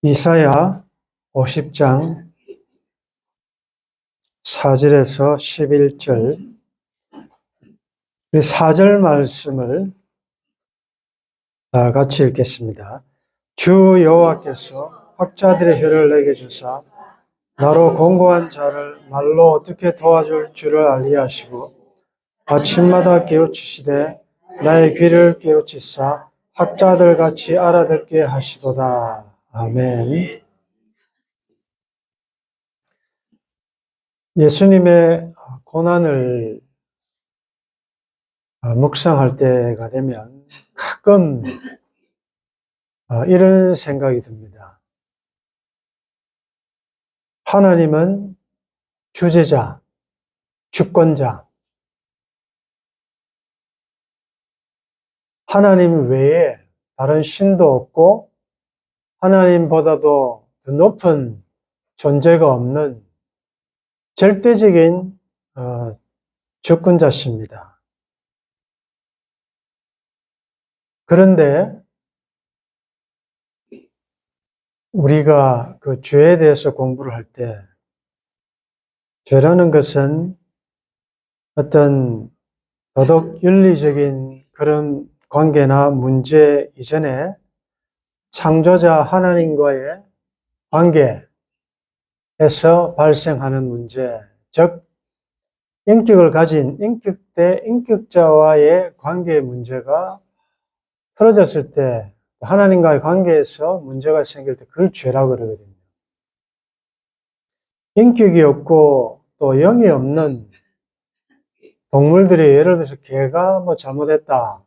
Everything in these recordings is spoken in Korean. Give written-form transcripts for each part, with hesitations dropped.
이사야 50장 4절에서 11절, 4절 말씀을 다 같이 읽겠습니다. 주 여호와께서 학자들의 혀를 내게 주사 나로 공고한 자를 말로 어떻게 도와줄 줄을 알리하시고 아침마다 깨우치시되 나의 귀를 깨우치사 학자들 같이 알아듣게 하시도다. 아멘. 예수님의 고난을 묵상할 때가 되면 가끔 이런 생각이 듭니다. 하나님은 주제자, 주권자, 하나님 외에 다른 신도 없고 하나님보다도 더 높은 존재가 없는 절대적인 주권자십니다. 그런데 우리가 그 죄에 대해서 공부를 할 때 죄라는 것은 어떤 도덕 윤리적인 그런 관계나 문제 이전에 창조자 하나님과의 관계에서 발생하는 문제, 즉 인격을 가진 인격 대 인격자와의 관계의 문제가 틀어졌을 때 하나님과의 관계에서 문제가 생길 때 그걸 죄라고 그러거든요. 인격이 없고 또 영이 없는 동물들이 예를 들어서 개가 잘못했다,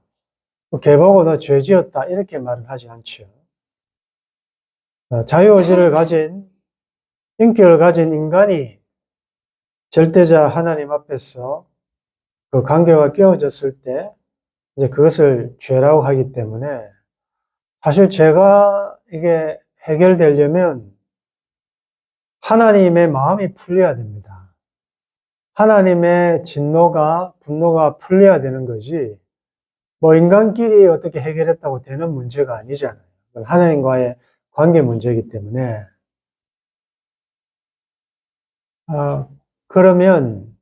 개 보고 너 죄 지었다 이렇게 말은 하지 않죠. 자유의지를 가진 인격을 가진 인간이 절대자 하나님 앞에서 그 관계가 깨어졌을 때 이제 그것을 죄라고 하기 때문에 사실 죄가 이게 해결되려면 하나님의 마음이 풀려야 됩니다. 하나님의 진노가, 분노가 풀려야 되는 거지 인간끼리 어떻게 해결했다고 되는 문제가 아니잖아요. 하나님과의 관계 문제이기 때문에 그러면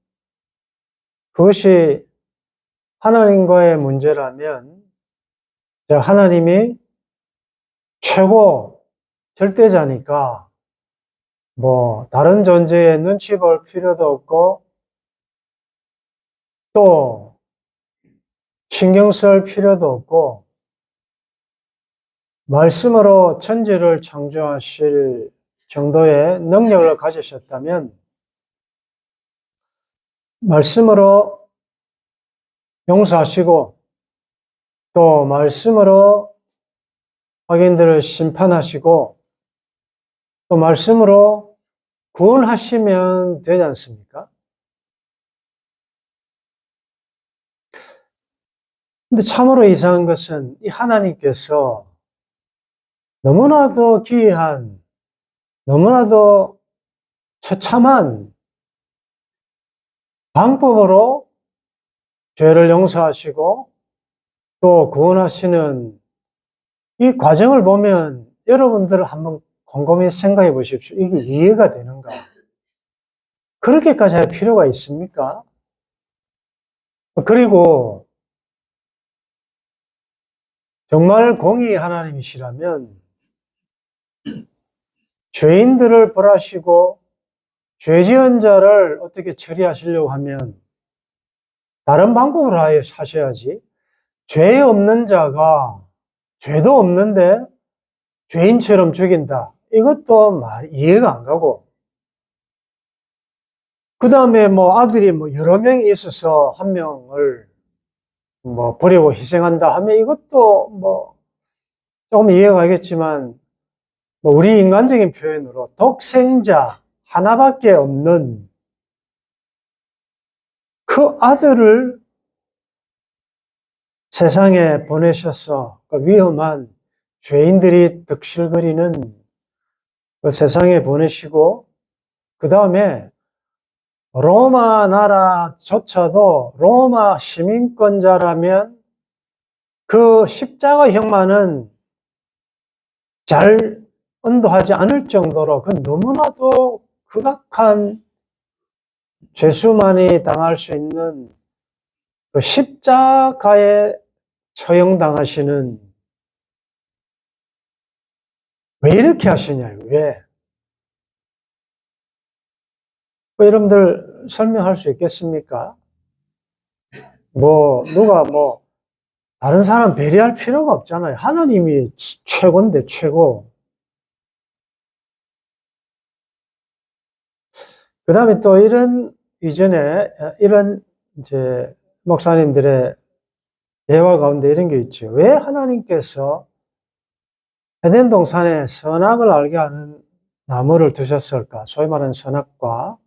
그것이 하나님과의 문제라면 하나님이 최고 절대자니까 다른 존재에 눈치 볼 필요도 없고 또 신경 쓸 필요도 없고 말씀으로 천지를 창조하실 정도의 능력을 가지셨다면 말씀으로 용서하시고 또 말씀으로 악인들을 심판하시고 또 말씀으로 구원하시면 되지 않습니까? 근데 참으로 이상한 것은 이 하나님께서 너무나도 기이한, 너무나도 처참한 방법으로 죄를 용서하시고 또 구원하시는 이 과정을 보면 여러분들 한번 곰곰이 생각해 보십시오. 이게 이해가 되는가? 그렇게까지 할 필요가 있습니까? 그리고 정말 공의 하나님이시라면 죄인들을 벌하시고 죄 지은 자를 어떻게 처리하시려고 하면 다른 방법으로 하셔야지 죄 없는 자가 죄도 없는데 죄인처럼 죽인다. 이것도 이해가 안 가고 그 다음에 아들이 여러 명이 있어서 한 명을 버리고 희생한다 하면 이것도 조금 이해가 가겠지만 우리 인간적인 표현으로 독생자 하나밖에 없는 그 아들을 세상에 보내셔서 그 위험한 죄인들이 득실거리는 그 세상에 보내시고 그 다음에 로마 나라조차도 로마 시민권자라면 그 십자가형만은 잘 언도하지 않을 정도로 그 너무나도 극악한 죄수만이 당할 수 있는 그 십자가에 처형당하시는 왜 이렇게 하시냐요? 왜? 여러분들 설명할 수 있겠습니까? 누가 다른 사람 배려할 필요가 없잖아요. 하나님이 최고인데, 최고. 그 다음에 또 이전에 이런 이제 목사님들의 대화 가운데 이런 게 있죠. 왜 하나님께서 에덴 동산에 선악을 알게 하는 나무를 두셨을까? 소위 말하는 선악과.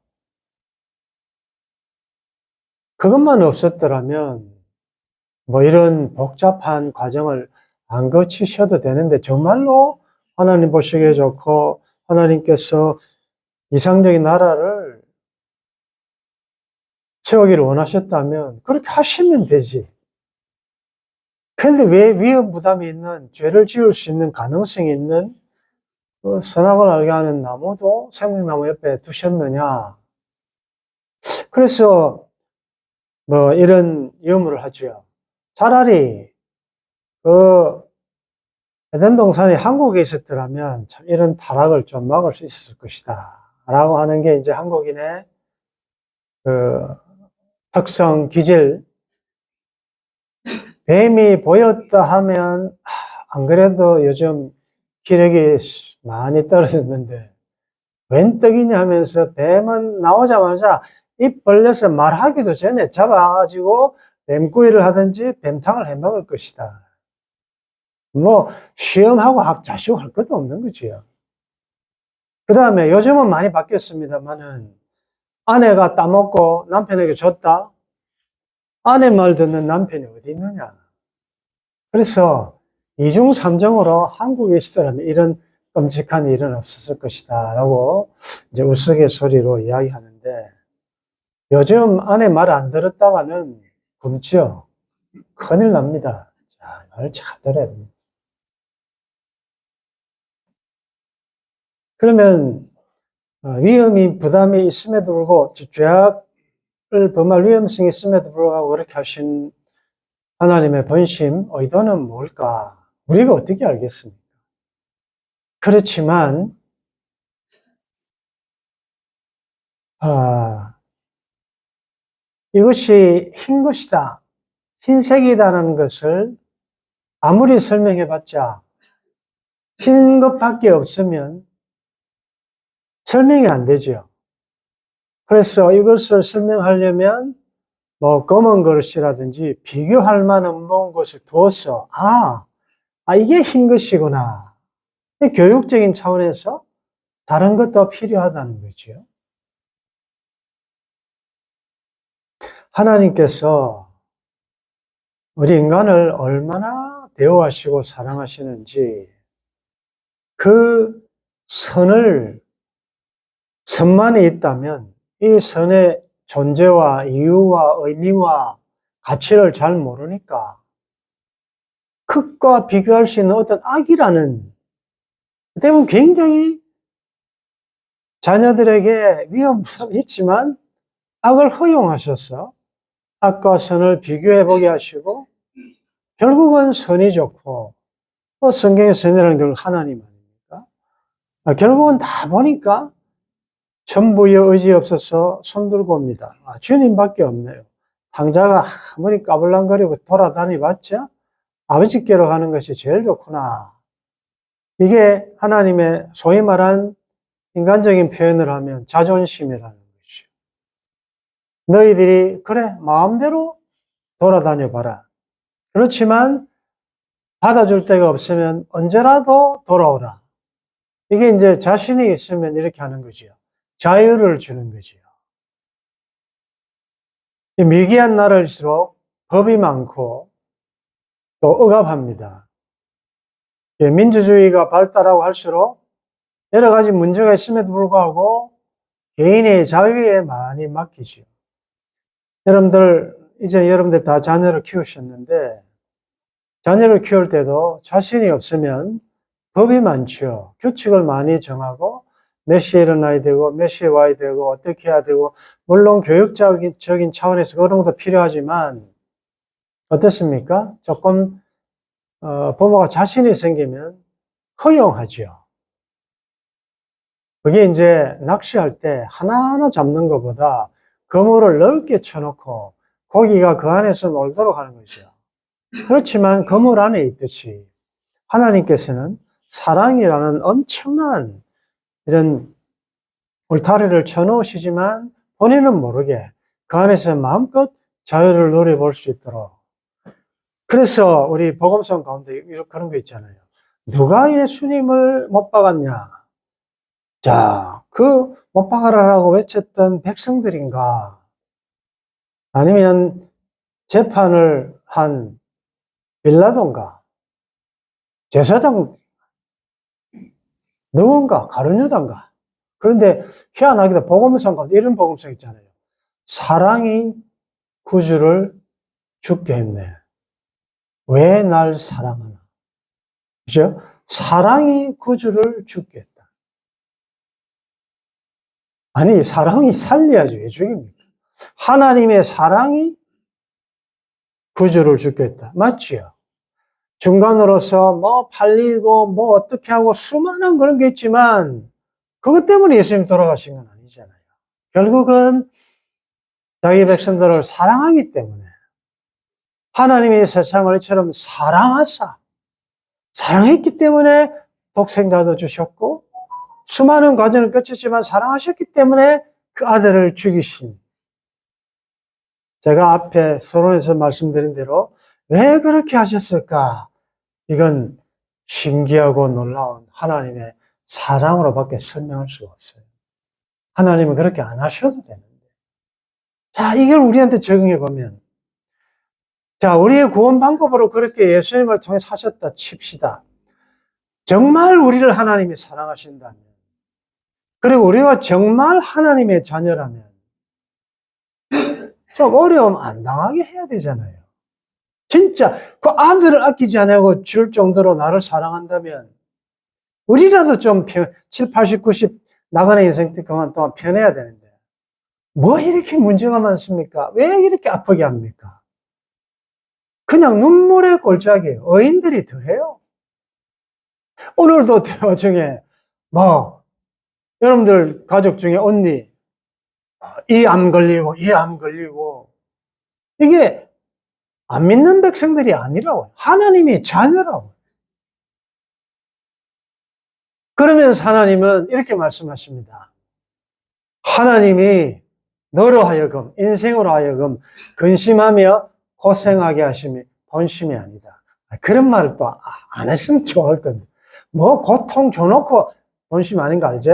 그것만 없었더라면 이런 복잡한 과정을 안 거치셔도 되는데 정말로 하나님 보시기에 좋고 하나님께서 이상적인 나라를 세우기를 원하셨다면 그렇게 하시면 되지. 그런데 왜 위험 부담이 있는 죄를 지을 수 있는 가능성이 있는 그 선악을 알게 하는 나무도 생명나무 옆에 두셨느냐. 그래서 이런 염려를 하죠. 차라리 그 에덴 동산이 한국에 있었더라면 참 이런 타락을 좀 막을 수 있었을 것이다. 라고 하는 게 이제 한국인의 그 특성, 기질. 뱀이 보였다 하면, 안 그래도 요즘 기력이 많이 떨어졌는데, 웬 떡이냐 하면서 뱀은 나오자마자 입 벌려서 말하기도 전에 잡아가지고 뱀구이를 하든지 뱀탕을 해 먹을 것이다. 시험하고 자시고 할 것도 없는 거지요. 그 다음에 요즘은 많이 바뀌었습니다만은, 아내가 따먹고 남편에게 줬다? 아내 말 듣는 남편이 어디 있느냐? 그래서 이중 삼정으로 한국에 있었더라면 이런 끔찍한 일은 없었을 것이다. 라고 이제 우스갯소리로 이야기하는데, 요즘 아내 말 안 들었다가는 굶지요. 큰일 납니다. 자, 말 잘 들어야 됩니다. 그러면 위험이 부담이 있음에도 불구하고 죄악을 범할 위험성이 있음에도 불구하고 그렇게 하신 하나님의 본심, 의도는 뭘까? 우리가 어떻게 알겠습니까? 그렇지만 이것이 흰 것이다, 흰색이다라는 것을 아무리 설명해봤자 흰 것밖에 없으면 설명이 안 되죠. 그래서 이것을 설명하려면 검은 그릇이라든지 비교할 만한 무거운 것을 두어서 이게 흰 것이구나. 교육적인 차원에서 다른 것도 필요하다는 거죠. 하나님께서 우리 인간을 얼마나 대우하시고 사랑하시는지 그 선만이 있다면 이 선의 존재와 이유와 의미와 가치를 잘 모르니까 극과 비교할 수 있는 어떤 악이라는, 때문에 굉장히 자녀들에게 위험성이 있지만 악을 허용하셔서 악과 선을 비교해보게 하시고 결국은 선이 좋고, 성경의 선이라는 걸 하나님 아닙니까? 결국은 다 보니까 천부의 의지 없어서 손들고 옵니다. 주님밖에 없네요. 당자가 아무리 까불랑거리고 돌아다니봤자 아버지께로 가는 것이 제일 좋구나. 이게 하나님의 소위 말한 인간적인 표현을 하면 자존심이라는 것이죠. 너희들이 그래 마음대로 돌아다녀 봐라. 그렇지만 받아줄 데가 없으면 언제라도 돌아오라. 이게 이제 자신이 있으면 이렇게 하는 거지요. 자유를 주는 거지요. 미개한 나라일수록 법이 많고 또 억압합니다. 민주주의가 발달하고 할수록 여러 가지 문제가 있음에도 불구하고 개인의 자유에 많이 맡기죠. 이제 여러분들 다 자녀를 키우셨는데, 자녀를 키울 때도 자신이 없으면 법이 많죠. 규칙을 많이 정하고 몇 시에 일어나야 되고 몇 시에 와야 되고 어떻게 해야 되고, 물론 교육적인 차원에서 그런 것도 필요하지만 어떻습니까? 조금 부모가 자신이 생기면 허용하죠. 그게 이제 낚시할 때 하나하나 잡는 것보다 그물을 넓게 쳐놓고 고기가 그 안에서 놀도록 하는 거죠. 그렇지만 그물 안에 있듯이 하나님께서는 사랑이라는 엄청난 이런 울타리를 쳐놓으시지만 본인은 모르게 그 안에서 마음껏 자유를 누려볼 수 있도록. 그래서 우리 복음성 가운데 그런 거 있잖아요. 누가 예수님을 못 박았냐? 자, 그 못 박아라라고 외쳤던 백성들인가? 아니면 재판을 한 빌라도인가? 제사장 누군가? 가룟유다인가? 그런데 희한하게도 복음성 가운데 이런 복음성 있잖아요. 사랑이 구주를 죽게 했네. 왜 날 사랑하나? 그죠? 사랑이 구주를 죽게 했다. 아니, 사랑이 살려야지 왜 죽입니까? 하나님의 사랑이 구주를 죽게 했다. 맞지요? 중간으로서 뭐 팔리고 뭐 어떻게 하고 수많은 그런 게 있지만 그것 때문에 예수님 돌아가신 건 아니잖아요. 결국은 자기 백성들을 사랑하기 때문에 하나님이 세상을 이처럼 사랑했기 때문에 독생자도 주셨고 수많은 과정을 거쳤지만 사랑하셨기 때문에 그 아들을 죽이신. 제가 앞에 서론에서 말씀드린 대로 왜 그렇게 하셨을까? 이건 신기하고 놀라운 하나님의 사랑으로밖에 설명할 수가 없어요. 하나님은 그렇게 안 하셔도 되는데. 자, 이걸 우리한테 적용해 보면, 자, 우리의 구원 방법으로 그렇게 예수님을 통해서 하셨다 칩시다. 정말 우리를 하나님이 사랑하신다면, 그리고 우리가 정말 하나님의 자녀라면, 좀 어려움 안 당하게 해야 되잖아요. 진짜 그 아들을 아끼지 않고 줄 정도로 나를 사랑한다면 우리라도 좀 7, 80, 90 나가는 인생 동안 편해야 되는데 뭐 이렇게 문제가 많습니까? 왜 이렇게 아프게 합니까? 그냥 눈물의 골짜기예요. 어인들이 더해요. 오늘도 대화 중에 여러분들 가족 중에 언니 이 암 걸리고 이 암 걸리고 이게 안 믿는 백성들이 아니라고요. 하나님의 자녀라고. 그러면서 하나님은 이렇게 말씀하십니다. 하나님이 너로 하여금, 인생으로 하여금 근심하며 고생하게 하심이 본심이 아니다. 그런 말을 또 안 했으면 좋을 건데. 뭐 고통 줘놓고 본심 아닌 거 알지?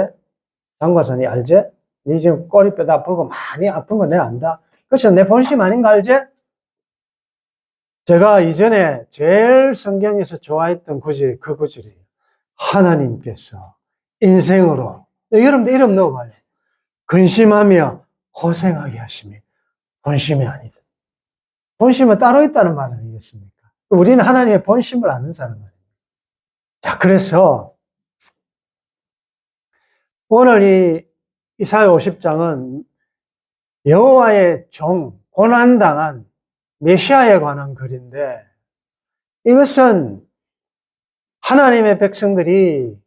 장과사니 알지? 니 지금 꼬리뼈 아프고 많이 아픈 거 내가 안다. 그렇죠? 내 본심 아닌 거 알지? 제가 이전에 제일 성경에서 좋아했던 구절이 그 구절이에요. 하나님께서 인생으로, 여러분들 이름 넣어봐요. 근심하며 고생하게 하심이 본심이 아니다. 본심은 따로 있다는 말 아니겠습니까? 우리는 하나님의 본심을 아는 사람이에요. 자, 그래서 오늘 이 이사야 50장은 여호와의 종, 고난당한 메시아에 관한 글인데 이것은 하나님의 백성들이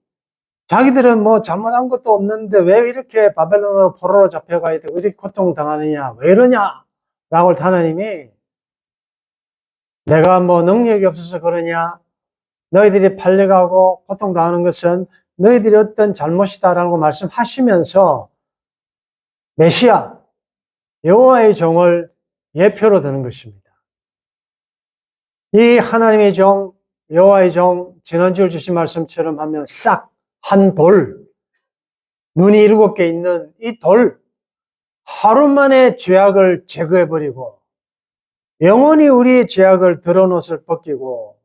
자기들은 뭐 잘못한 것도 없는데 왜 이렇게 바벨론으로 포로로 잡혀가야 되고 이렇게 고통당하느냐, 왜 이러냐 라고 하나님이 내가 뭐 능력이 없어서 그러냐, 너희들이 팔려가고 고통당하는 것은 너희들이 어떤 잘못이다라고 말씀하시면서 메시아, 여호와의 종을 예표로 드는 것입니다. 이 하나님의 종, 여호와의 종, 지난주에 주신 말씀처럼 하면 싹 한 돌, 눈이 7개 있는 이 돌, 하루 만에 죄악을 제거해버리고 영원히 우리의 죄악을 드러운 옷을 벗기고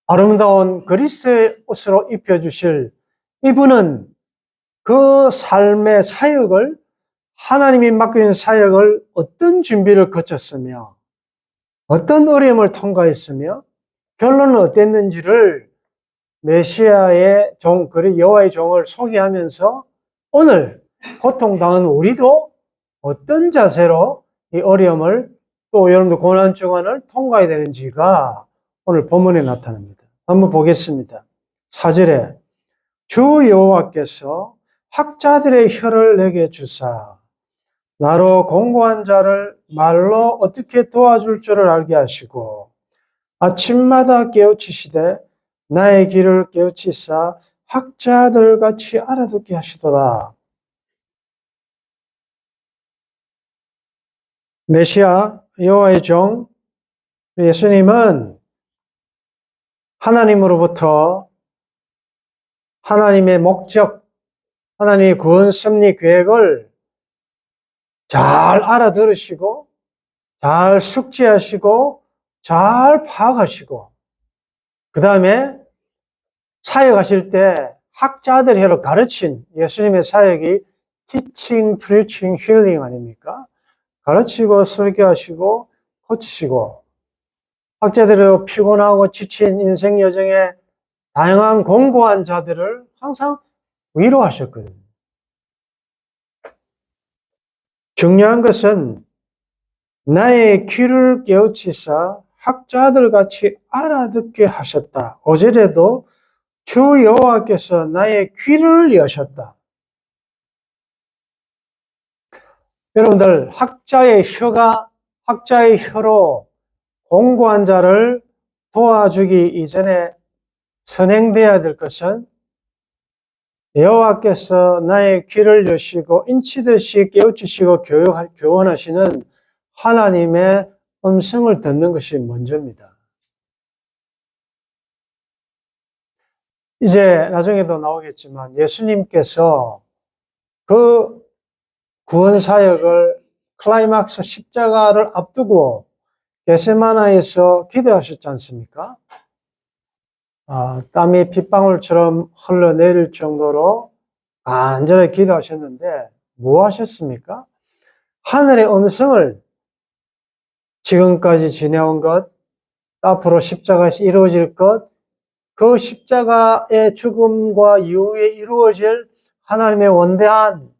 아름다운 그리스도의 옷으로 입혀주실 이분은 그 삶의 사역을, 하나님이 맡겨진 사역을 어떤 준비를 거쳤으며 어떤 어려움을 통과했으며 결론은 어땠는지를 메시아의 종, 그리고 여호와의 종을 소개하면서 오늘 고통당한 우리도 어떤 자세로 이 어려움을 또 여러분들 고난주간을 통과해야 되는지가 오늘 본문에 나타납니다. 한번 보겠습니다. 4절에 주 여호와께서 학자들의 혀를 내게 주사 나로 공고한 자를 말로 어떻게 도와줄 줄을 알게 하시고 아침마다 깨우치시되 나의 귀를 깨우치사 학자들 같이 알아듣게 하시도다. 메시아 여호와의 종 예수님은 하나님으로부터 하나님의 목적, 하나님의 구원 섭리 계획을 잘 알아들으시고 잘 숙지하시고 잘 파악하시고 그 다음에 사역하실 때 학자들 혀로 가르친 예수님의 사역이 teaching, preaching, healing 아닙니까? 가르치고 설교하시고 고치시고 학자들의 피곤하고 지친 인생 여정에 다양한 공고한 자들을 항상 위로하셨거든요. 중요한 것은 나의 귀를 깨우치사 학자들 같이 알아듣게 하셨다. 5절에도 주 여호와께서 나의 귀를 여셨다. 여러분들 학자의 혀로 공고한 자를 도와주기 이전에 선행되어야 될 것은 여호와께서 나의 귀를 여시고 인치듯이 깨우치시고 교훈하시는 하나님의 음성을 듣는 것이 먼저입니다. 이제 나중에도 나오겠지만 예수님께서 그 구원 사역을 클라이막스 십자가를 앞두고 겟세마나에서 기도하셨지 않습니까? 땀이 핏방울처럼 흘러내릴 정도로 간절히 기도하셨는데 뭐 하셨습니까? 하늘의 음성을 지금까지 지내온 것, 앞으로 십자가에서 이루어질 것, 그 십자가의 죽음과 이후에 이루어질 하나님의 원대한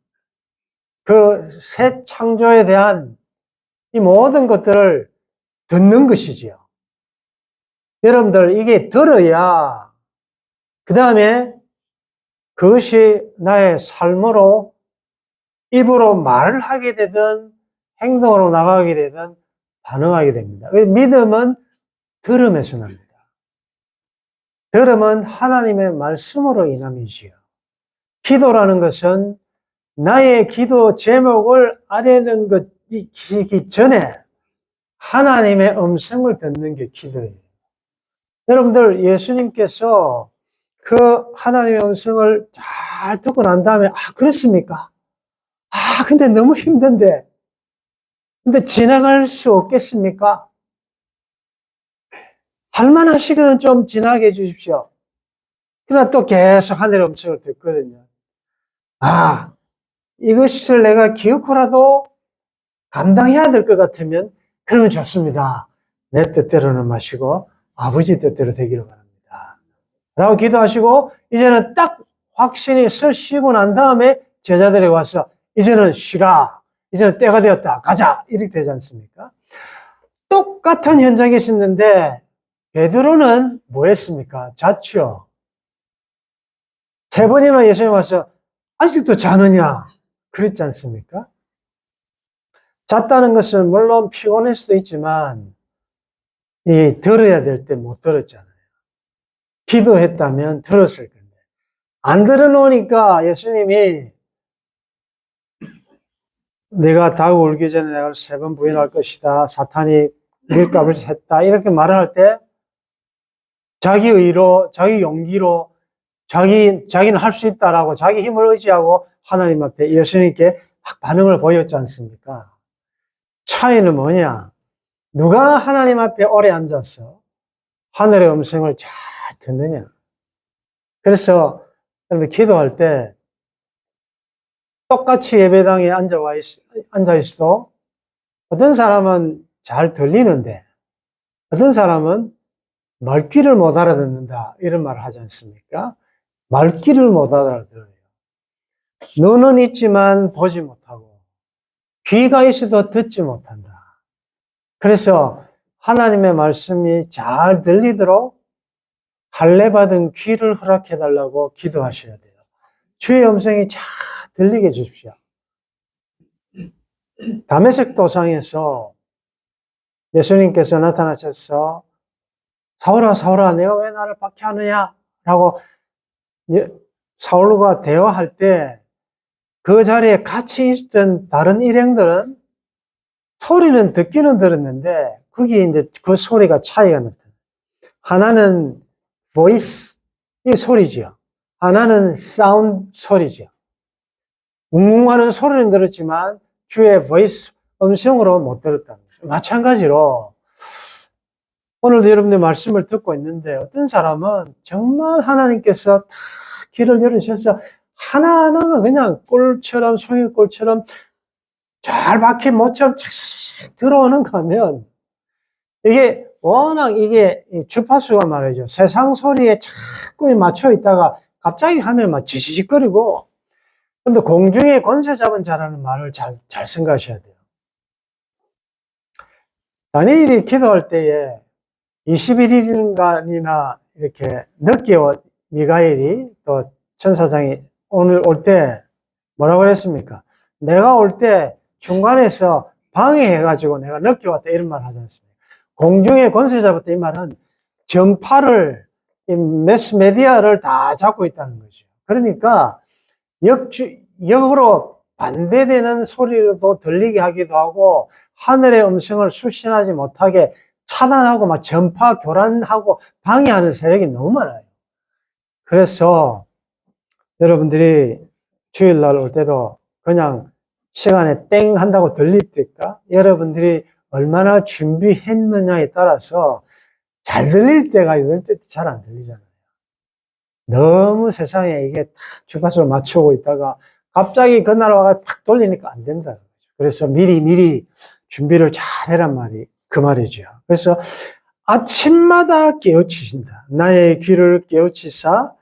그 새 창조에 대한 이 모든 것들을 듣는 것이지요. 여러분들 이게 들어야 그 다음에 그것이 나의 삶으로 입으로 말을 하게 되든 행동으로 나가게 되든 반응하게 됩니다. 믿음은 들음에서 납니다. 들음은 하나님의 말씀으로 인함이지요. 기도라는 것은 나의 기도 제목을 알아내는 것이기 전에 하나님의 음성을 듣는 게 기도예요. 여러분들 예수님께서 그 하나님의 음성을 잘 듣고 난 다음에 그렇습니까? 근데 너무 힘든데 근데 지나갈 수 없겠습니까? 할만하시거든 좀 지나게 해주십시오. 그러나 또 계속 하늘의 음성을 듣거든요. 이것을 내가 기억하라도 감당해야 될 것 같으면 그러면 좋습니다. 내 뜻대로는 마시고 아버지 뜻대로 되기를 바랍니다. 라고 기도하시고 이제는 딱 확신이 서시고 난 다음에 제자들이 와서 이제는 쉬라. 이제는 때가 되었다. 가자. 이렇게 되지 않습니까? 똑같은 현장에 있었는데 베드로는 뭐 했습니까? 잤죠. 3번이나 예수님 와서 아직도 자느냐? 그랬지 않습니까? 잤다는 것은 물론 피곤할 수도 있지만 들어야 될 때 못 들었잖아요. 기도했다면 들었을 건데 안 들어놓으니까 예수님이 내가 닭 울기 전에 내가 3번 부인할 것이다. 사탄이 밀값을 했다. 이렇게 말을 할 때 자기 의로, 자기 용기로 자기는 할 수 있다라고 자기 힘을 의지하고 하나님 앞에 예수님께 막 반응을 보였지 않습니까? 차이는 뭐냐? 누가 하나님 앞에 오래 앉아서 하늘의 음성을 잘 듣느냐? 그래서 여러분 기도할 때 똑같이 예배당에 앉아 있어도 어떤 사람은 잘 들리는데 어떤 사람은 말귀를 못 알아듣는다. 이런 말을 하지 않습니까? 말귀를 못 알아들어요. 눈은 있지만 보지 못하고, 귀가 있어도 듣지 못한다. 그래서 하나님의 말씀이 잘 들리도록 할례받은 귀를 허락해달라고 기도하셔야 돼요. 주의 음성이 잘 들리게 해주십시오. 다메섹 도상에서 예수님께서 나타나셔서 사울아, 사울아, 내가 왜 나를 박해하느냐? 라고 사울과 대화할 때 그 자리에 같이 있던 다른 일행들은 소리는 듣기는 들었는데 거기 이제 그 소리가 차이가 났다. 하나는 voice, 이 소리지요. 하나는 sound 소리지요. 웅웅하는 소리는 들었지만 주의 voice, 음성으로 못 들었다는 거죠. 마찬가지로 오늘도 여러분들 말씀을 듣고 있는데 어떤 사람은 정말 하나님께서 다 길을 열으셔서 하나하나가 그냥 꿀처럼, 송이꿀처럼 잘 박힌 모처럼 착착착 들어오는 거 하면 이게 워낙 이게 주파수가 말이죠. 세상 소리에 자꾸 맞춰 있다가 갑자기 하면 막 지지직거리고, 근데 공중에 권세 잡은 자라는 말을 잘 생각하셔야 돼요. 다니엘이 기도할 때에 21일간이나 이렇게 늦게 미가엘이 또 천사장이 오늘 올 때 뭐라고 그랬습니까? 내가 올 때 중간에서 방해해가지고 내가 늦게 왔다 이런 말 하지 않습니까? 공중에 권세 잡았다 이 말은 전파를, 이 매스메디아를 다 잡고 있다는 거죠. 그러니까 역으로 반대되는 소리로도 들리게 하기도 하고 하늘의 음성을 수신하지 못하게 차단하고 막 전파 교란하고 방해하는 세력이 너무 많아요. 그래서 여러분들이 주일날 올 때도 그냥 시간에 땡 한다고 들릴 때까 여러분들이 얼마나 준비했느냐에 따라서 잘 들릴 때가 있을 때 잘 안 들리잖아요. 너무 세상에 이게 탁 주파수를 맞추고 있다가 갑자기 그날 와가 탁 돌리니까 안 된다는 거죠. 그래서 미리 준비를 잘 해란 말이 그 말이죠. 그래서 아침마다 깨우치신다. 나의 귀를 깨우치사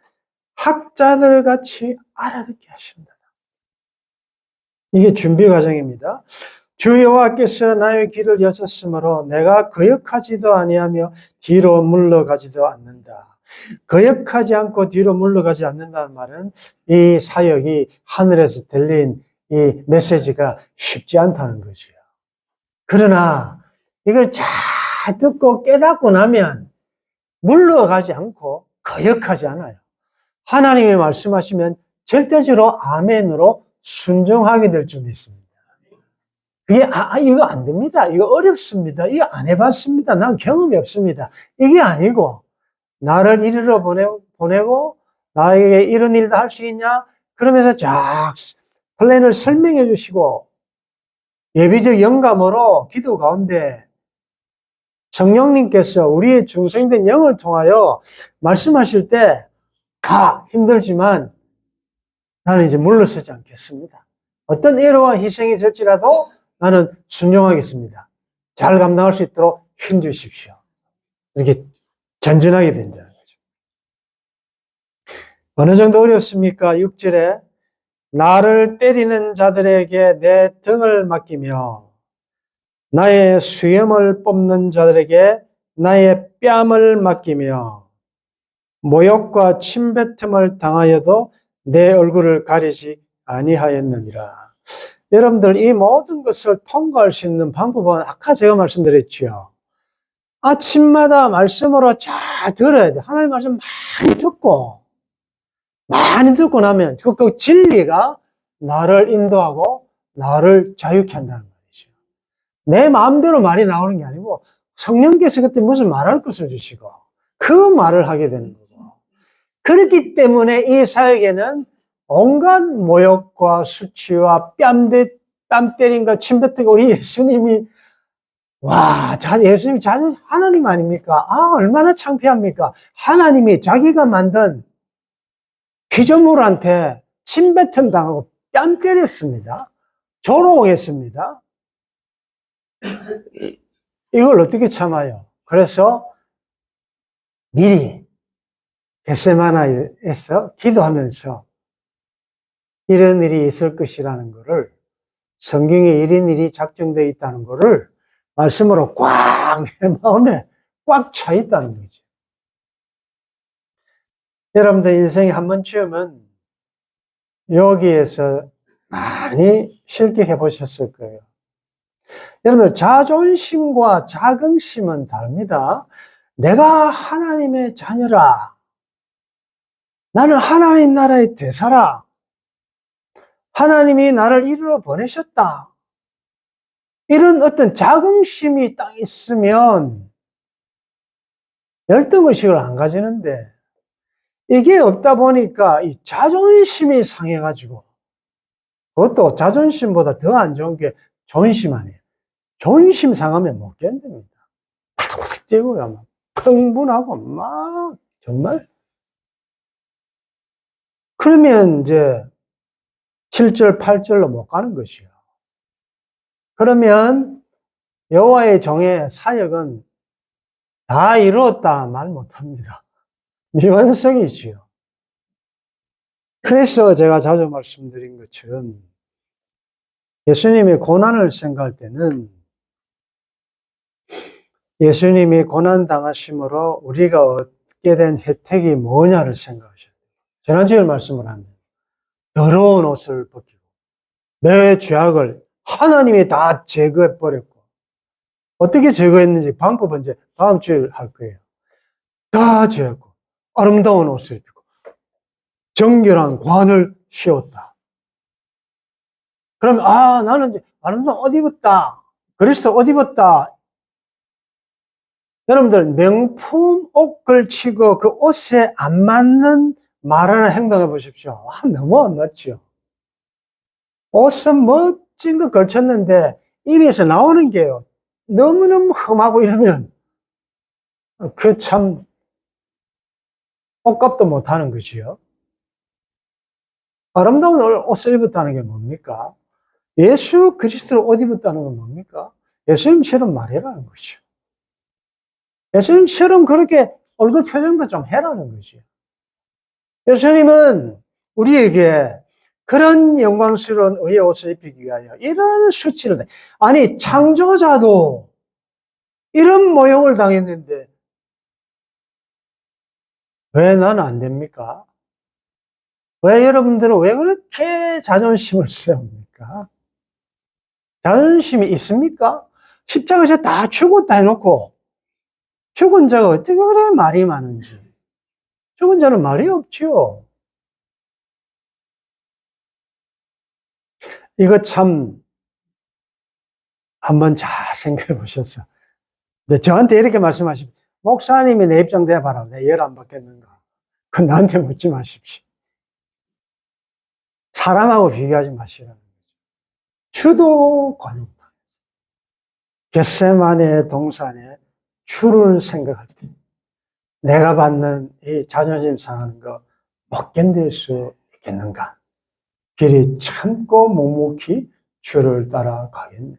학자들 같이 알아듣게 하신다. 이게 준비 과정입니다. 주 여호와께서 나의 귀를 여셨으므로 내가 거역하지도 아니하며 뒤로 물러가지도 않는다. 거역하지 않고 뒤로 물러가지 않는다는 말은 이 사역이 하늘에서 들린 이 메시지가 쉽지 않다는 거죠. 그러나 이걸 잘 듣고 깨닫고 나면 물러가지 않고 거역하지 않아요. 하나님이 말씀하시면 절대적으로 아멘으로 순종하게 될 줄 믿습니다. 그게 이거 안 됩니다. 이거 어렵습니다. 이거 안 해봤습니다. 난 경험이 없습니다. 이게 아니고 나를 이리로 보내고 나에게 이런 일도 할 수 있냐? 그러면서 쫙 플랜을 설명해 주시고 예비적 영감으로 기도 가운데 성령님께서 우리의 중생된 영을 통하여 말씀하실 때 다 힘들지만 나는 이제 물러서지 않겠습니다. 어떤 애로와 희생이 있을지라도 나는 순종하겠습니다. 잘 감당할 수 있도록 힘주십시오. 이렇게 전진하게 된다는 거죠. 어느 정도 어렵습니까? 6절에 나를 때리는 자들에게 내 등을 맡기며 나의 수염을 뽑는 자들에게 나의 뺨을 맡기며 모욕과 침뱉음을 당하여도 내 얼굴을 가리지 아니하였느니라. 여러분들 이 모든 것을 통과할 수 있는 방법은 아까 제가 말씀드렸죠. 아침마다 말씀으로 잘 들어야 돼. 하나님 말씀 많이 듣고 나면 그 진리가 나를 인도하고 나를 자유케 한다는 말이죠. 내 마음대로 말이 나오는 게 아니고 성령께서 그때 무슨 말할 것을 주시고 그 말을 하게 되는 거고. 그렇기 때문에 이 사역에는 온갖 모욕과 수치와 뺨 때림과 침뱉은 우리 예수님이 예수님이 하나님 아닙니까? 얼마나 창피합니까? 하나님이 자기가 만든 피조물한테 침뱉음 당하고 뺨 때렸습니다. 조롱했습니다. 이걸 어떻게 참아요? 그래서 미리 겟세마나에서 기도하면서 이런 일이 있을 것이라는 것을, 성경에 이런 일이 작정되어 있다는 것을 말씀으로 꽉 내 마음에 꽉 차 있다는 거죠. 여러분들 인생에 한 번쯤은 여기에서 많이 실격해 보셨을 거예요. 여러분들, 자존심과 자긍심은 다릅니다. 내가 하나님의 자녀라. 나는 하나님 나라의 대사라. 하나님이 나를 이루어 보내셨다. 이런 어떤 자긍심이 딱 있으면 열등의식을 안 가지는데, 이게 없다 보니까 이 자존심이 상해가지고, 그것도 자존심보다 더 안 좋은 게 존심 아니에요. 존심 상하면 못 견딥니다. 팍팍 뛰고요. 막 흥분하고 막 정말. 그러면 이제 7절, 8절로 못 가는 것이요. 그러면 여호와의 종의 사역은 다 이루었다 말 못합니다. 미완성이지요. 그래서 제가 자주 말씀드린 것처럼 예수님의 고난을 생각할 때는 예수님이 고난 당하심으로 우리가 얻게 된 혜택이 뭐냐를 생각하셔야 돼요. 지난주에 말씀을 하면 더러운 옷을 벗기고 내 죄악을 하나님이 다 제거해 버렸고, 어떻게 제거했는지 방법은 이제 다음 주에 할 거예요. 다 제거하고 아름다운 옷을 입고 정결한 관을 씌웠다. 그러면 나는 이제 아름다운 옷 입었다. 그래서 옷 입었다. 여러분들, 명품 옷 걸치고 그 옷에 안 맞는 말하는 행동해 보십시오. 너무 안 맞죠? 옷은 멋진 거 걸쳤는데 입에서 나오는 게요, 너무너무 험하고 이러면 그 참 옷값도 못하는 거지요. 아름다운 옷을 입었다는 게 뭡니까? 예수 그리스도를 옷 입었다는 건 뭡니까? 예수님처럼 말해라는 거죠. 예수님처럼 그렇게 얼굴 표정도 좀 해라는 거죠. 예수님은 우리에게 그런 영광스러운 의의 옷을 입히기 위하여 이런 수치를, 아니 창조자도 이런 모욕을 당했는데 왜 나는 안 됩니까? 왜 여러분들은 왜 그렇게 자존심을 세웁니까? 자존심이 있습니까? 십자가에서 다 죽었다 해놓고 죽은 자가 어떻게 그래 말이 많은지. 죽은 자는 말이 없지요. 이거 참 한번 잘 생각해 보셔서, 저한테 이렇게 말씀하십시오. 목사님이 내 입장 대봐라. 내 열 안 받겠는가? 그건 나한테 묻지 마십시오. 사람하고 비교하지 마시라는 거죠. 주도 관용당했어요. 겟세마네 동산에 주를 생각할 때 내가 받는 이 자존심 상하는 거 못 견딜 수 있겠는가? 길이 참고 묵묵히 주를 따라가겠네.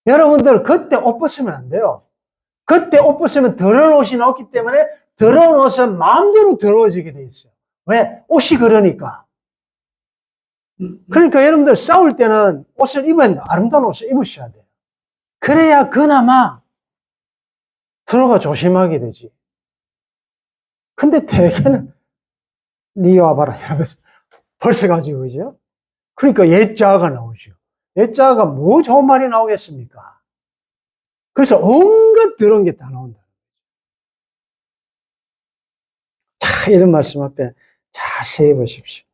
여러분들, 그때 옷 벗으면 안 돼요. 그때 옷 벗으면 더러운 옷이 나왔기 때문에 더러운 옷은 마음대로 더러워지게 돼 있어요. 왜? 옷이 그러니까. 그러니까 여러분들, 싸울 때는 옷을 입으면 아름다운 옷을 입으셔야 돼요. 그래야 그나마 서로가 조심하게 되지. 근데 대개는 니 와봐라 이러면서 벌써가지고, 그죠? 그러니까 옛자아가 나오죠. 옛자아가 뭐 좋은 말이 나오겠습니까? 그래서 온갖 더러운 게 다 나온다. 자, 이런 말씀 앞에 자세히 보십시오.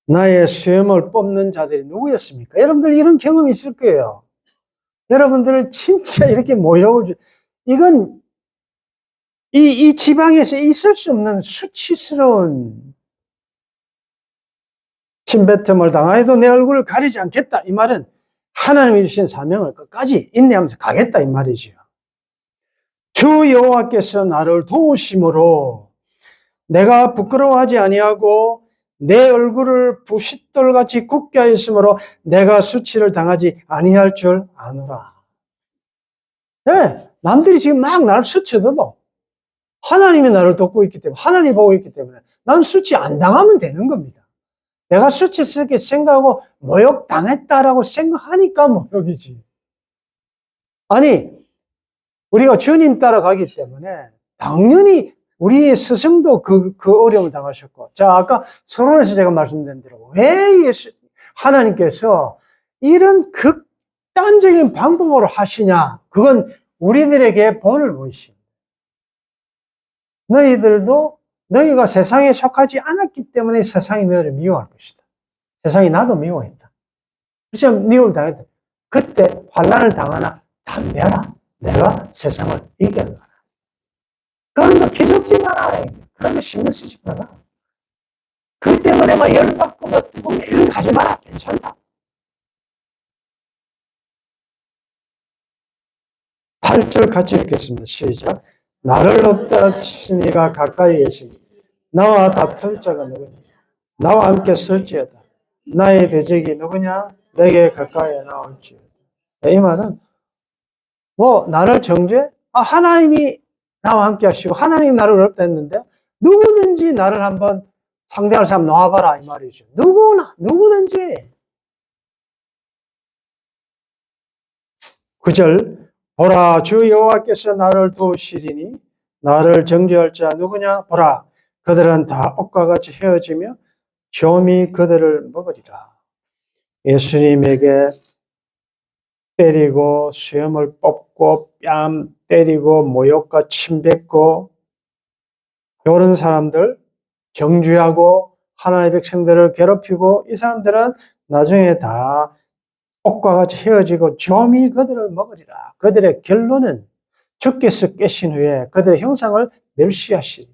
나의 수염을 뽑는 자들이 누구였습니까? 여러분들 이런 경험이 있을 거예요. 여러분들을 진짜 이렇게 모욕을 이건 이 지방에서 있을 수 없는 수치스러운 침뱉음을 당하여도 내 얼굴을 가리지 않겠다. 이 말은 하나님이 주신 사명을 끝까지 인내하면서 가겠다 이 말이지요. 주 여호와께서 나를 도우심으로 내가 부끄러워하지 아니하고 내 얼굴을 부싯돌같이 굳게 하였으므로 내가 수치를 당하지 아니할 줄 아노라. 네, 남들이 지금 막 나를 스쳐도 하나님이 나를 돕고 있기 때문에, 하나님이 보고 있기 때문에 난 수치 안 당하면 되는 겁니다. 내가 수치스럽게 생각하고 모욕 당했다라고 생각하니까 모욕이지. 아니, 우리가 주님 따라가기 때문에 당연히 우리 스승도 그 어려움을 당하셨고. 자, 아까 서론에서 제가 말씀드린 대로 왜 하나님께서 이런 극단적인 방법으로 하시냐? 그건 우리들에게 본을 보이십니다. 너희들도 너희가 세상에 속하지 않았기 때문에 세상이 너희를 미워할 것이다. 세상이 나도 미워했다. 그래서 미움을 당했다. 그때 환난을 당하나 담배라. 내가 세상을 이겨라. 그런 거 기죽지 마라. 그런 거 신경 쓰지 마라. 그 때문에 막 열받고 뭐 뜨거운 이런 거 하지 마라. 괜찮다. 8절 같이 읽겠습니다. 시작. 나를 없다시니가 가까이 계시니 나와 다툴 자가 누구냐? 나와 함께 설지어다. 나의 대적이 누구냐? 내게 가까이 나올지어다. 이 말은 뭐 나를 정죄? 하나님이 나와 함께 하시고 하나님이 나를 어렵다 했는데 누구든지 나를 한번 상대할 사람 놓아봐라 이 말이죠. 누구든지. 9절 보라 주 여호와께서 나를 도우시리니 나를 정죄할 자 누구냐? 보라 그들은 다 옷과 같이 헤어지며 점이 그들을 먹으리라. 예수님에게 때리고 수염을 뽑고 뺨 때리고 모욕과 침뱉고 이런 사람들 정죄하고 하나님의 백성들을 괴롭히고 이 사람들은 나중에 다 옷과 같이 헤어지고 점이 그들을 먹으리라. 그들의 결론은 주께서 깨신 후에 그들의 형상을 멸시하시리라.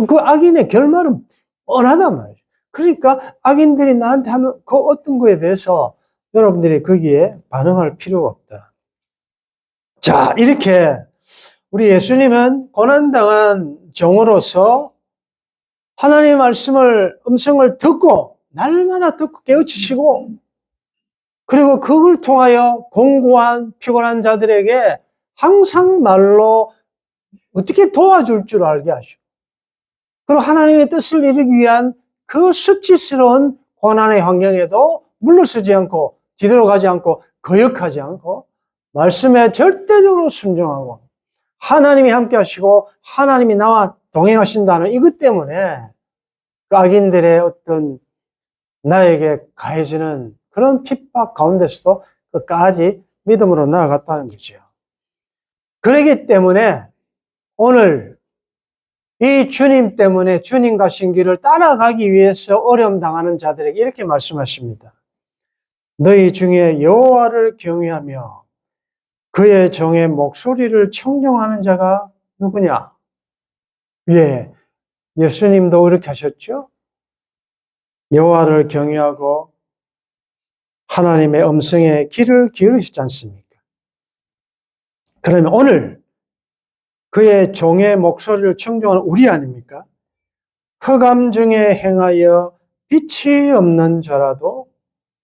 그 악인의 결말은 뻔하단 말이에요. 그러니까 악인들이 나한테 하는 그 어떤 거에 대해서 여러분들이 거기에 반응할 필요가 없다. 자, 이렇게 우리 예수님은 고난당한 종으로서 하나님의 음성을 듣고 날마다 듣고 깨우치시고 그리고 그걸 통하여 공고한 피곤한 자들에게 항상 말로 어떻게 도와줄 줄 알게 하시고 그리고 하나님의 뜻을 이루기 위한 그 수치스러운 고난의 환경에도 물러서지 않고 뒤돌아가지 않고 거역하지 않고 말씀에 절대적으로 순종하고 하나님이 함께 하시고 하나님이 나와 동행하신다는 이것 때문에 악인들의 어떤 나에게 가해지는 그런 핍박 가운데서도 끝까지 믿음으로 나아갔다는 거죠. 그렇기 때문에 오늘 이 주님 때문에 주님 가신 길을 따라가기 위해서 어려움 당하는 자들에게 이렇게 말씀하십니다. 너희 중에 여호와를 경외하며 그의 종의 목소리를 청종하는 자가 누구냐? 예, 예수님도 그렇게 하셨죠? 여호와를 경외하고 하나님의 음성에 귀를 기울이시지 않습니까? 그러면 오늘 그의 종의 목소리를 청종하는 우리 아닙니까? 흑암 중에 행하여 빛이 없는 자라도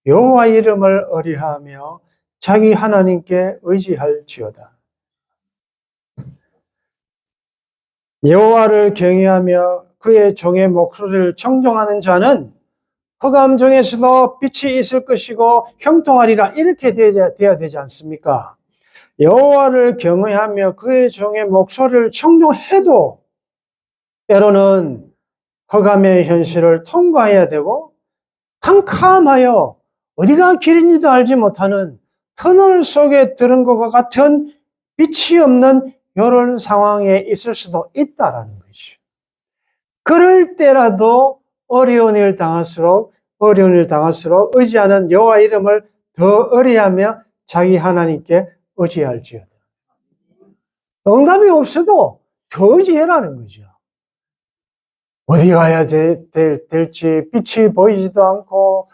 여호와 이름을 의뢰하며 자기 하나님께 의지할지어다. 여호와를 경외하며 그의 종의 목소리를 청종하는 자는 흑암 중에서도 빛이 있을 것이고 형통하리라 이렇게 되어야 되지 않습니까? 여호와를 경외하며 그의 종의 목소리를 청종해도 때로는 흑암의 현실을 통과해야 되고 캄캄하여 어디가 길인지도 알지 못하는 터널 속에 들은 것과 같은 빛이 없는 이런 상황에 있을 수도 있다라는 것이죠. 그럴 때라도 어려운 일 당할수록 의지하는 여호와 이름을 더 의뢰하며 자기 하나님께 의지할지어다. 응답이 없어도 더 의지해라는 거죠. 어디 가야 될지 빛이 보이지도 않고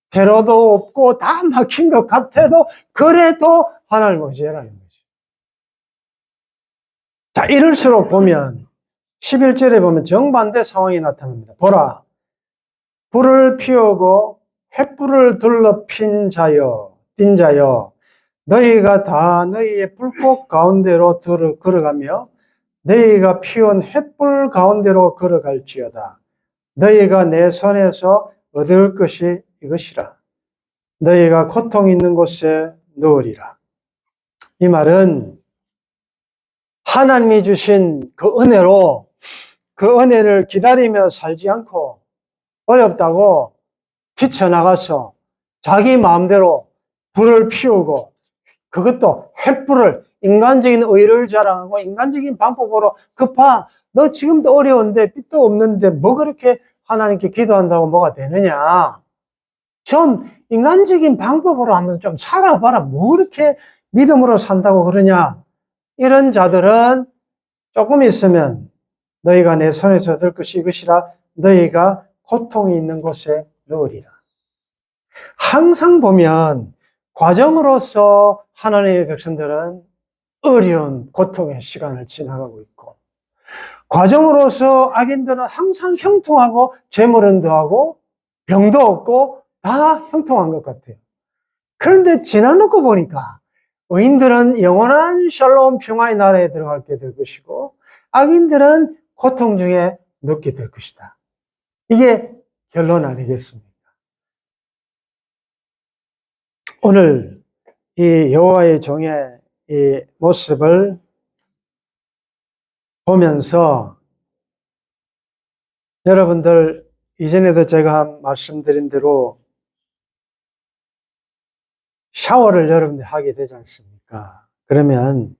대로도 없고 다 막힌 것 같아도 그래도 하나님을 의지해라는 거죠. 자, 이럴수록 보면 11절에 보면 정반대 상황이 나타납니다. 보라, 불을 피우고 횃불을 둘러 뛴 자여 너희가 다 너희의 불꽃 가운데로 걸어가며 너희가 피운 횃불 가운데로 걸어갈지어다. 너희가 내 손에서 얻을 것이 이것이라. 너희가 고통 있는 곳에 넣으리라. 이 말은 하나님이 주신 그 은혜로 그 은혜를 기다리며 살지 않고 어렵다고 뛰쳐나가서 자기 마음대로 불을 피우고 그것도 횃불을 인간적인 의를 자랑하고 인간적인 방법으로 봐, 너 지금도 어려운데 빚도 없는데 뭐 그렇게 하나님께 기도한다고 뭐가 되느냐. 좀 인간적인 방법으로 한번 좀 살아봐라. 뭐 그렇게 믿음으로 산다고 그러냐. 이런 자들은 조금 있으면 너희가 내 손에서 얻을 것이 이것이라 너희가 고통이 있는 곳에 넣으리라. 항상 보면 과정으로서 하나님의 백성들은 어려운 고통의 시간을 지나가고 있고 과정으로서 악인들은 항상 형통하고 재물은 더하고 병도 없고 다 형통한 것 같아요. 그런데 지나놓고 보니까 의인들은 영원한 샬롬 평화의 나라에 들어가게 될 것이고 악인들은 고통 중에 눕게 될 것이다. 이게 결론 아니겠습니까? 오늘 이 여호와의 종의 이 모습을 보면서 여러분들 이전에도 제가 말씀드린 대로 샤워를 여러분들 하게 되지 않습니까? 그러면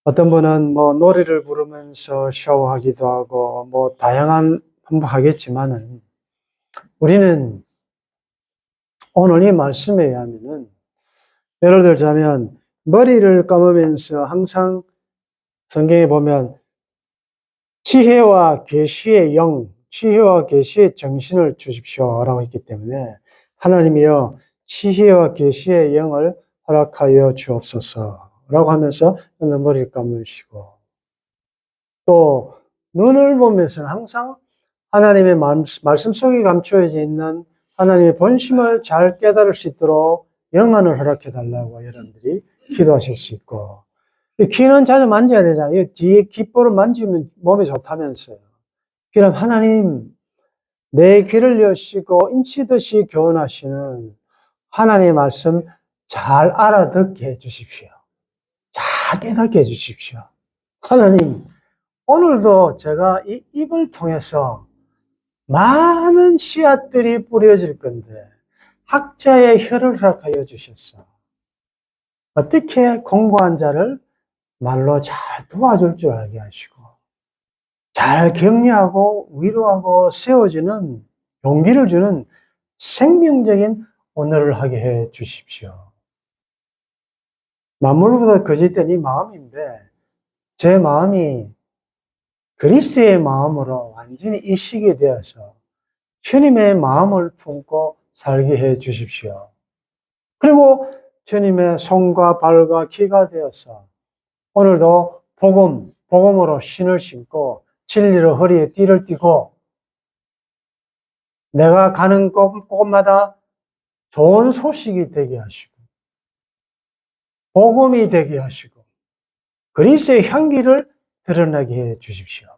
어떤 분은 뭐 노래를 부르면서 샤워하기도 하고 뭐 다양한 방법 하겠지만은 우리는 오늘 이 말씀에 의하면은 예를 들자면 머리를 감으면서 항상 성경에 보면 지혜와 계시의 영, 지혜와 계시의 정신을 주십시오라고 했기 때문에 하나님이여 지혜와 계시의 영을 허락하여 주옵소서라고 하면서 머리를 감으시고 또 눈을 보면서는 항상 하나님의 말씀 속에 감추어져 있는 하나님의 본심을 잘 깨달을 수 있도록 영안을 허락해 달라고 여러분들이 기도하실 수 있고 귀는 자주 만져야 되잖아요. 뒤에 귓볼을 만지면 몸에 좋다면서요. 그럼 하나님 내 귀를 여시고 인치듯이 교훈하시는 하나님의 말씀 잘 알아듣게 해주십시오. 잘 깨닫게 해주십시오. 하나님 오늘도 제가 이 입을 통해서 많은 씨앗들이 뿌려질 건데 학자의 혀를 허락하여 주셨어. 어떻게 공부한 자를 말로 잘 도와줄 줄 알게 하시고 잘 격려하고 위로하고 세워주는 용기를 주는 생명적인 언어를 하게 해 주십시오. 만물보다 거짓된 이 마음인데 제 마음이 그리스도의 마음으로 완전히 이식이 되어서 주님의 마음을 품고 살게 해 주십시오. 그리고 주님의 손과 발과 귀가 되어서 오늘도 복음으로 신을 신고 진리로 허리에 띠를 띠고 내가 가는 곳마다 좋은 소식이 되게 하시고 복음이 되게 하시고 그리스도의 향기를 드러나게 해 주십시오.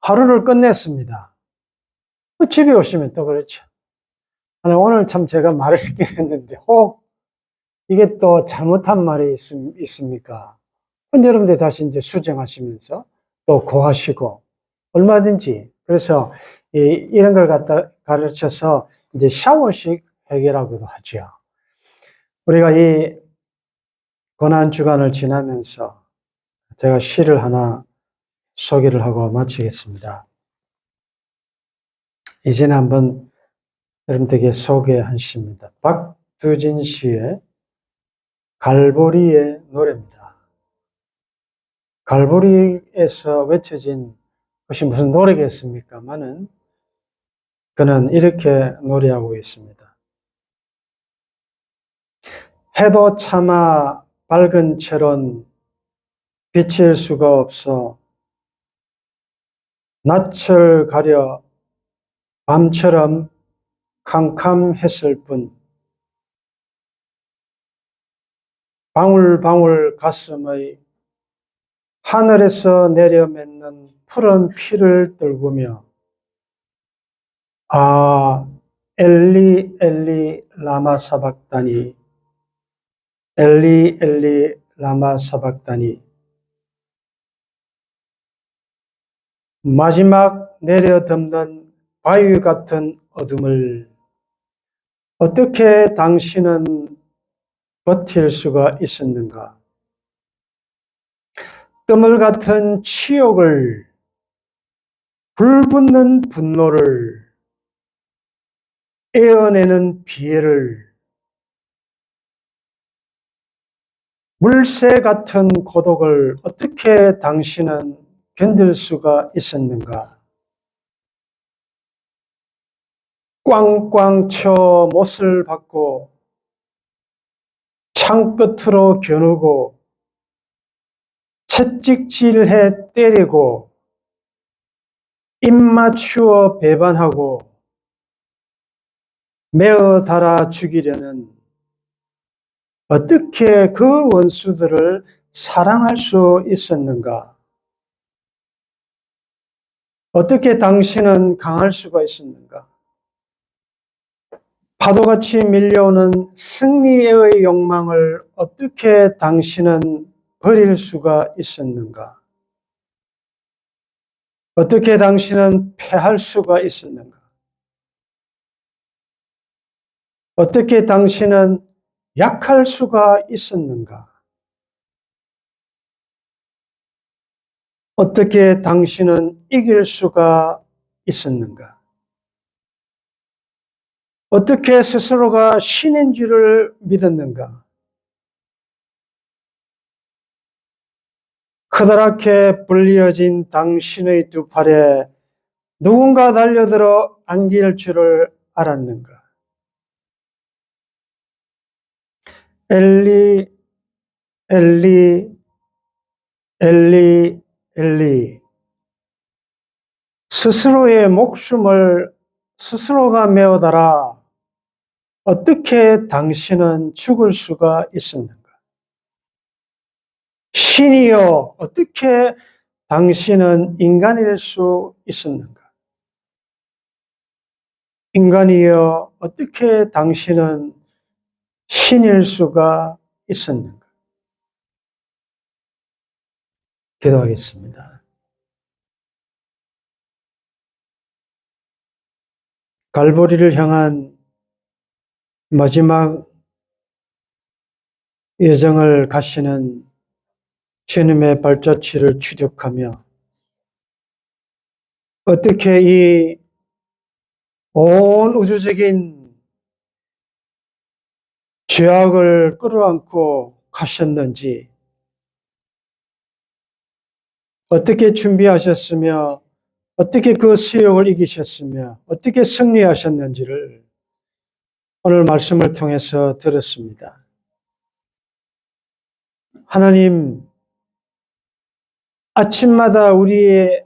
하루를 끝냈습니다. 집에 오시면 또 그렇죠. 오늘 참 제가 말을 읽긴 했는데 혹 이게 또 잘못한 말이 있습니까? 여러분들 다시 이제 수정하시면서 또 고하시고 얼마든지 그래서 이런 걸 갖다 가르쳐서 이제 샤워식 회개라고도 하죠. 우리가 이 고난 주간을 지나면서 제가 시를 하나 소개를 하고 마치겠습니다. 이제는 한번 여러분들에게 소개한 시입니다. 박두진 씨의 갈보리의 노래입니다. 갈보리에서 외쳐진 것이 무슨 노래겠습니까마는 그는 이렇게 노래하고 있습니다. 해도 차마 밝은 채론 비칠 수가 없어 낯을 가려 밤처럼 캄캄했을 뿐 방울방울 가슴의 하늘에서 내려 맺는 푸른 피를 떨구며 아 엘리 엘리 라마 사박다니 엘리 엘리 라마 사박다니 마지막 내려덮는 바위 같은 어둠을 어떻게 당신은 버틸 수가 있었는가? 뜸을 같은 치욕을, 불붙는 분노를, 에어내는 비애를, 물새 같은 고독을 어떻게 당신은 견딜 수가 있었는가? 꽝꽝 쳐 못을 박고 창끝으로 겨누고 채찍질해 때리고 입 맞추어 배반하고 매어 달아 죽이려는 어떻게 그 원수들을 사랑할 수 있었는가? 어떻게 당신은 강할 수가 있었는가? 파도같이 밀려오는 승리의 욕망을 어떻게 당신은 버릴 수가 있었는가? 어떻게 당신은 패할 수가 있었는가? 어떻게 당신은 약할 수가 있었는가? 어떻게 당신은 이길 수가 있었는가? 어떻게 스스로가 신인 줄을 믿었는가? 커다랗게 벌려진 당신의 두 팔에 누군가 달려들어 안길 줄을 알았는가? 엘리, 엘리, 엘리, 엘리. 스스로의 목숨을 스스로가 메어달아 어떻게 당신은 죽을 수가 있었는가? 신이여, 어떻게 당신은 인간일 수 있었는가? 인간이여, 어떻게 당신은 신일 수가 있었는가? 기도하겠습니다. 갈보리를 향한 마지막 여정을 가시는 주님의 발자취를 추적하며 어떻게 이 온 우주적인 죄악을 끌어안고 가셨는지, 어떻게 준비하셨으며 어떻게 그 수욕을 이기셨으며 어떻게 승리하셨는지를 오늘 말씀을 통해서 들었습니다. 하나님, 아침마다 우리의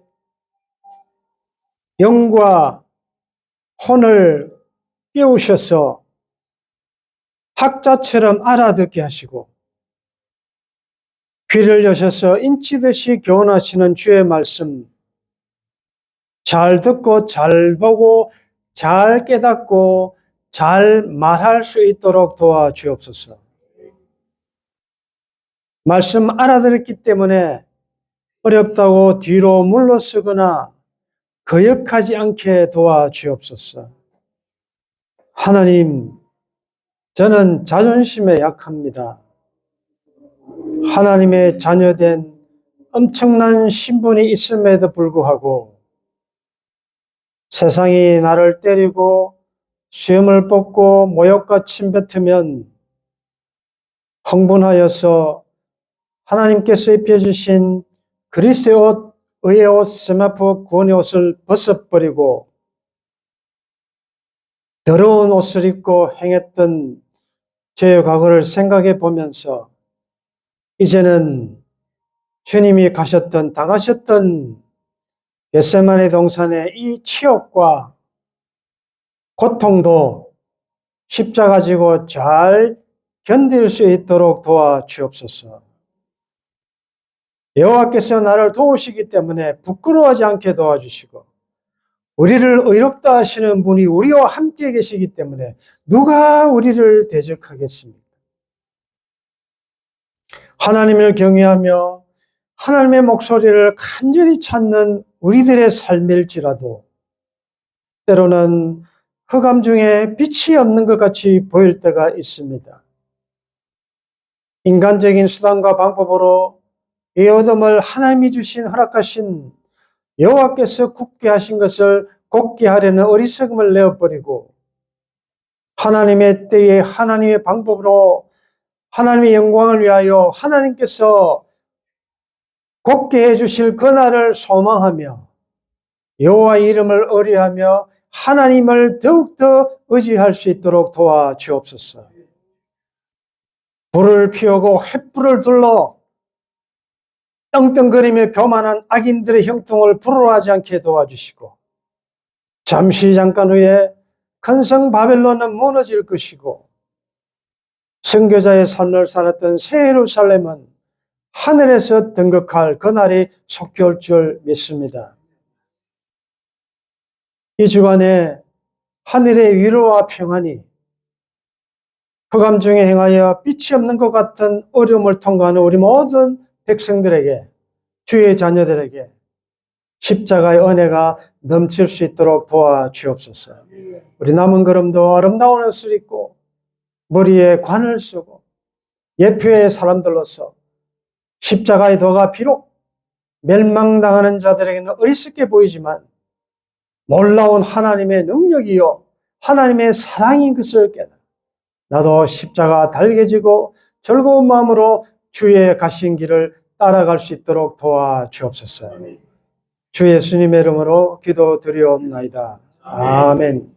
영과 혼을 깨우셔서 학자처럼 알아듣게 하시고 귀를 여셔서 인치듯이 교훈하시는 주의 말씀 잘 듣고 잘 보고 잘 깨닫고 잘 말할 수 있도록 도와주옵소서. 말씀 알아들었기 때문에 어렵다고 뒤로 물러서거나 거역하지 않게 도와주옵소서. 하나님, 저는 자존심에 약합니다. 하나님의 자녀된 엄청난 신분이 있음에도 불구하고 세상이 나를 때리고 수염을 뽑고 모욕과 침뱉으면 흥분하여서 하나님께서 입혀주신 그리스도의 옷, 의의 옷, 세마포 구원의 옷을 벗어버리고 더러운 옷을 입고 행했던 죄의 과거를 생각해 보면서 이제는 주님이 가셨던, 당하셨던 겟세마네 동산의 이 치욕과 고통도 십자가 지고 잘 견딜 수 있도록 도와주옵소서. 여호와께서 나를 도우시기 때문에 부끄러워하지 않게 도와주시고 우리를 의롭다 하시는 분이 우리와 함께 계시기 때문에 누가 우리를 대적하겠습니까? 하나님을 경외하며 하나님의 목소리를 간절히 찾는 우리들의 삶일지라도 때로는 흑암 중에 빛이 없는 것 같이 보일 때가 있습니다. 인간적인 수단과 방법으로 이 어둠을 하나님이 주신 허락하신 여호와께서 굳게 하신 것을 곧게 하려는 어리석음을 내어버리고 하나님의 때에 하나님의 방법으로 하나님의 영광을 위하여 하나님께서 곧게 해주실 그날을 소망하며 여호와의 이름을 의뢰하며 하나님을 더욱더 의지할 수 있도록 도와주옵소서. 불을 피우고 횃불을 둘러 떵떵거리며 교만한 악인들의 형통을 부러워하지 않게 도와주시고 잠깐 후에 큰 성 바벨론은 무너질 것이고 선교자의 삶을 살았던 새 예루살렘은 하늘에서 등극할 그날이 속히 올 줄 믿습니다. 이 주간에 하늘의 위로와 평안이 흑암 중에 행하여 빛이 없는 것 같은 어려움을 통과하는 우리 모든 백성들에게, 주의 자녀들에게 십자가의 은혜가 넘칠 수 있도록 도와주옵소서. 우리 남은 걸음도 아름다운 옷을 입고 머리에 관을 쓰고 예표의 사람들로서 십자가의 도가 비록 멸망당하는 자들에게는 어리석게 보이지만 놀라운 하나님의 능력이요 하나님의 사랑인 것을 깨달아 나도 십자가 달게 지고 즐거운 마음으로 주의 가신 길을 따라갈 수 있도록 도와주옵소서. 주 예수님의 이름으로 기도드리옵나이다. 아멘.